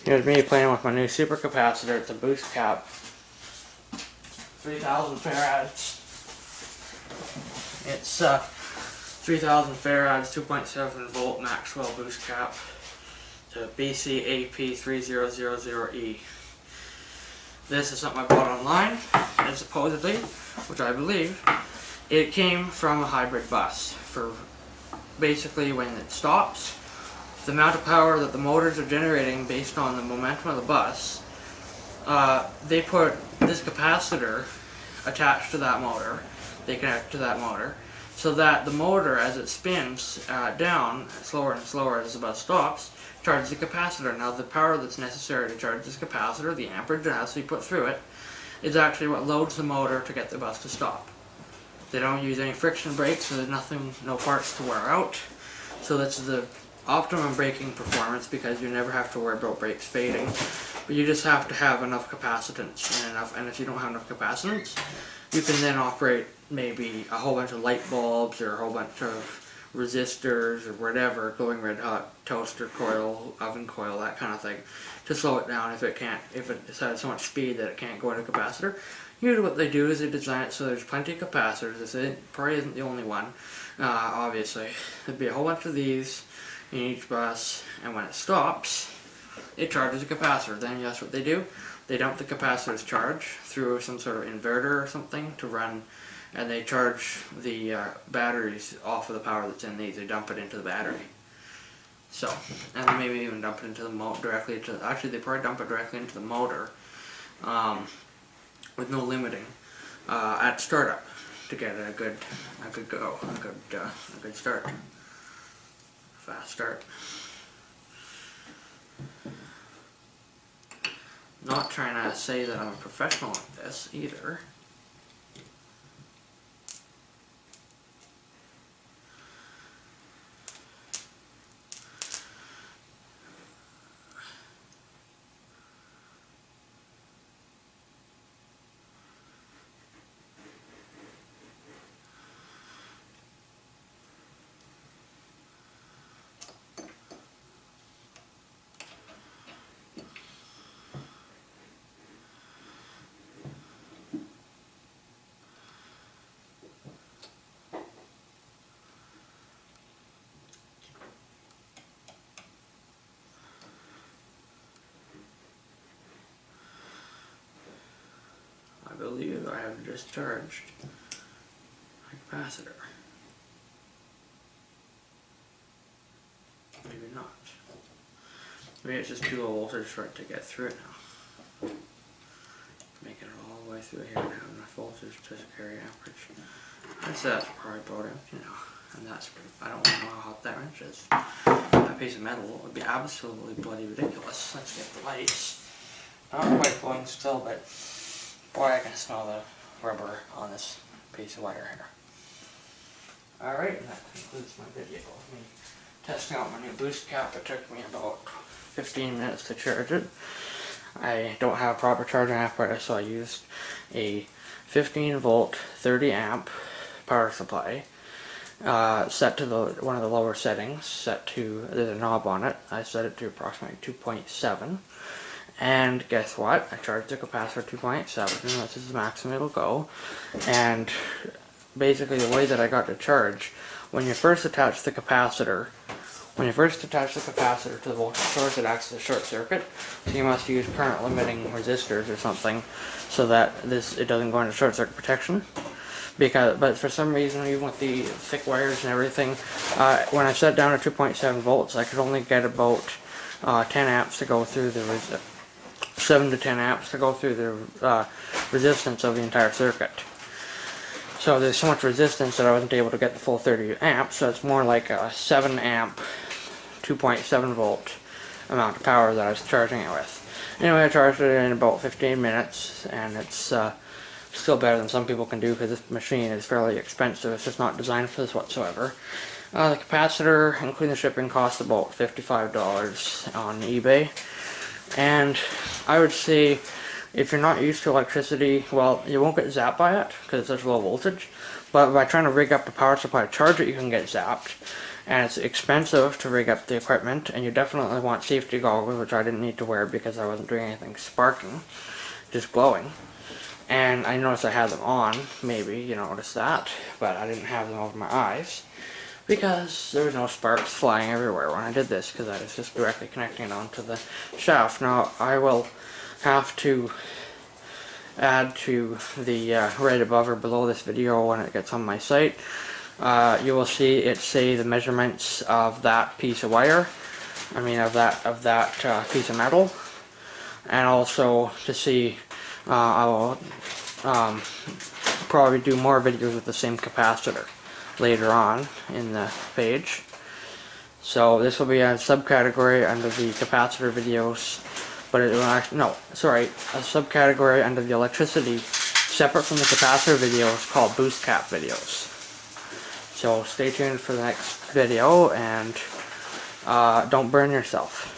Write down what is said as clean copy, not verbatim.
Here's me playing with my new supercapacitor. It's a Boostcap, 3,000 farads. It's 3,000 farads, 2.7 volt Maxwell Boostcap. It's a BCAP3000E. This is something I bought online, and supposedly, which I believe, it came from a hybrid bus. For basically when it stops, the amount of power that the motors are generating based on the momentum of the bus, they put this capacitor attached to that motor. They connect to that motor, so that the motor, as it spins down slower and slower as the bus stops, charges the capacitor. Now the power that's necessary to charge this capacitor, the amperage that has to be put through it, is actually what loads the motor to get the bus to stop. They don't use any friction brakes, so there's nothing, no parts to wear out. So that's the optimum braking performance, because you never have to worry about brakes fading. But you just have to have enough capacitance and if you don't have enough capacitance, you can then operate maybe a whole bunch of light bulbs or a whole bunch of resistors or whatever, glowing red hot toaster coil, oven coil, that kind of thing, to slow it down if it has so much speed that it can't go into a capacitor. Usually what they do is they design it so there's plenty of capacitors. This probably isn't the only one, obviously. There'd be a whole bunch of these in each bus, and when it stops, it charges a capacitor. Then guess what they do? They dump the capacitor's charge through some sort of inverter or something to run, and they charge the batteries off of the power that's in these. They dump it into the battery. So, and they maybe even dump it into the motor directly to. Actually, they probably dump it directly into the motor, with no limiting at startup to get a good start, fast start. Not trying to say that I'm a professional at this either. I believe I have discharged my capacitor. Maybe not. Maybe it's just too low voltage for it to get through it now. Making it all the way through here and have enough voltage to carry amperage. I'd say that's probably about it, you know. And that's, I don't know how hot that wrench is. That piece of metal would be absolutely bloody ridiculous. Let's get the lights. Not quite going still, but boy, I can smell the rubber on this piece of wire here. Alright, and that concludes my video of me testing out my new Boostcap. It took me about 15 minutes to charge it. I don't have a proper charging apparatus, so I used a 15 volt 30 amp power supply, set to one of the lower settings, there's a knob on it. I set it to approximately 2.7. And guess what? I charged the capacitor 2.7, and this is the maximum it'll go. And basically the way that I got to charge, when you first attach the capacitor to the voltage source, it acts as a short circuit. So you must use current limiting resistors or something so that it doesn't go into short circuit protection. But for some reason, even with the thick wires and everything, when I set it down to 2.7 volts, I could only get about 10 amps to go through the 7 to 10 amps to go through the resistance of the entire circuit. So there's so much resistance that I wasn't able to get the full 30 amps, so it's more like a 7 amp, 2.7 volt amount of power that I was charging it with. Anyway, I charged it in about 15 minutes, and it's still better than some people can do, because this machine is fairly expensive. It's just not designed for this whatsoever. The capacitor, including the shipping, cost about $55 on eBay. And I would say, if you're not used to electricity, well, you won't get zapped by it because it's such low voltage. But by trying to rig up a power supply to charge it, you can get zapped. and it's expensive to rig up the equipment, and you definitely want safety goggles, which I didn't need to wear because I wasn't doing anything sparking, just glowing. And I noticed I had them on, maybe you noticed that, but I didn't have them over my eyes because there was no sparks flying everywhere when I did this, because I was just directly connecting it onto the shaft. Now I will have to add to the right above or below this video when it gets on my site. You will see it say the measurements of that piece of wire, of that piece of metal, and also to see I will probably do more videos with the same capacitor later on in the page. So this will be a subcategory under the capacitor videos, but it will actually, no, sorry, a subcategory under the electricity separate from the capacitor videos called Boostcap videos. So stay tuned for the next video, and don't burn yourself.